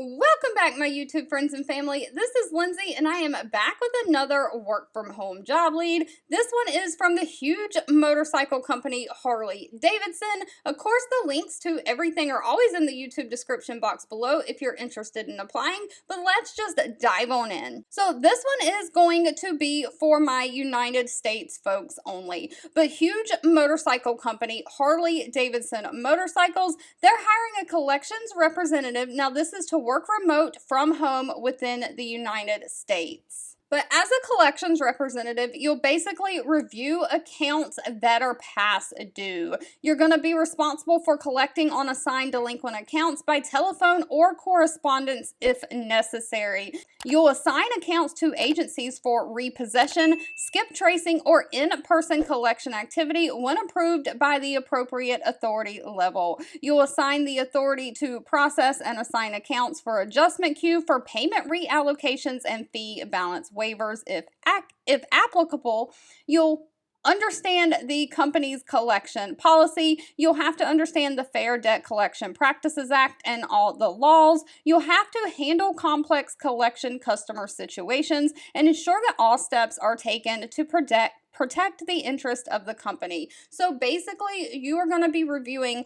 Welcome back, my YouTube friends and family. This is Lindsay, and I am back with another work from home job lead. This one is from the huge motorcycle company Harley Davidson. Of course, the links to everything are always in the YouTube description box below if you're interested in applying, but let's just dive on in. So this one is going to be for my United States folks only, but huge motorcycle company Harley Davidson Motorcycles, they're hiring a collections representative. Now this is to work remote from home within the United States. But as a collections representative, you'll basically review accounts that are past due. You're going to be responsible for collecting on assigned delinquent accounts by telephone or correspondence if necessary. You'll assign accounts to agencies for repossession, skip tracing, or in-person collection activity when approved by the appropriate authority level. You'll assign the authority to process and assign accounts for adjustment queue for payment reallocations and fee balance waivers if applicable. You'll understand the company's collection policy. You'll have to understand the Fair Debt Collection Practices Act and all the laws. You'll have to handle complex collection customer situations and ensure that all steps are taken to protect the interest of the company. So basically, you are going to be reviewing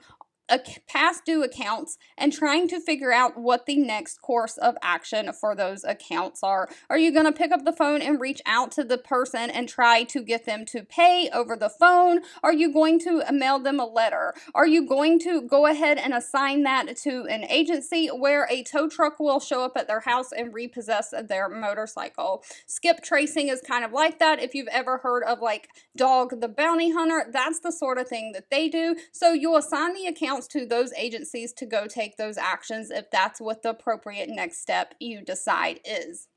past due accounts and trying to figure out what the next course of action for those accounts are. Are you going to pick up the phone and reach out to the person and try to get them to pay over the phone? Are you going to mail them a letter? Are you going to go ahead and assign that to an agency where a tow truck will show up at their house and repossess their motorcycle? Skip tracing is kind of like that. If you've ever heard of like Dog the Bounty Hunter, that's the sort of thing that they do. So you'll assign the account to those agencies to go take those actions if that's what the appropriate next step you decide is.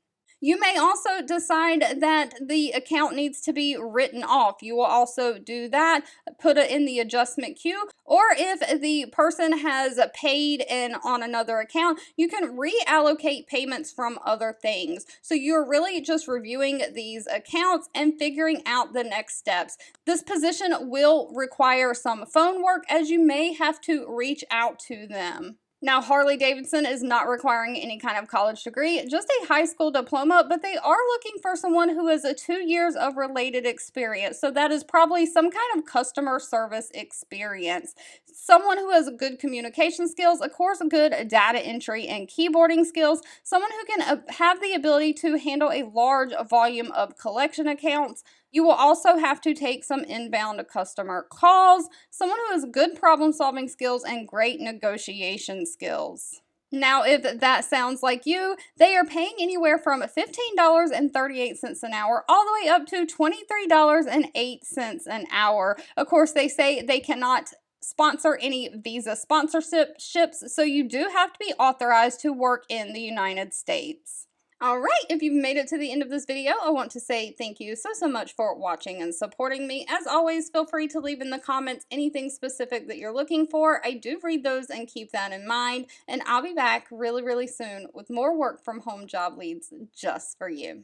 You may also decide that the account needs to be written off. You will also do that, put it in the adjustment queue, or if the person has paid in on another account, you can reallocate payments from other things. So you're really just reviewing these accounts and figuring out the next steps. This position will require some phone work as you may have to reach out to them. Now, Harley Davidson is not requiring any kind of college degree, just a high school diploma, but they are looking for someone who has 2 years of related experience. So that is probably some kind of customer service experience. Someone who has good communication skills, of course, good data entry and keyboarding skills, someone who can have the ability to handle a large volume of collection accounts. You will also have to take some inbound customer calls, someone who has good problem-solving skills and great negotiation skills. Now, if that sounds like you, they are paying anywhere from $15.38 an hour all the way up to $23.08 an hour. Of course, they say they cannot sponsor any visa sponsorships, so you do have to be authorized to work in the United States. Alright, if you've made it to the end of this video, I want to say thank you so much for watching and supporting me. As always, feel free to leave in the comments anything specific that you're looking for. I do read those and keep that in mind, and I'll be back really soon with more work from home job leads just for you.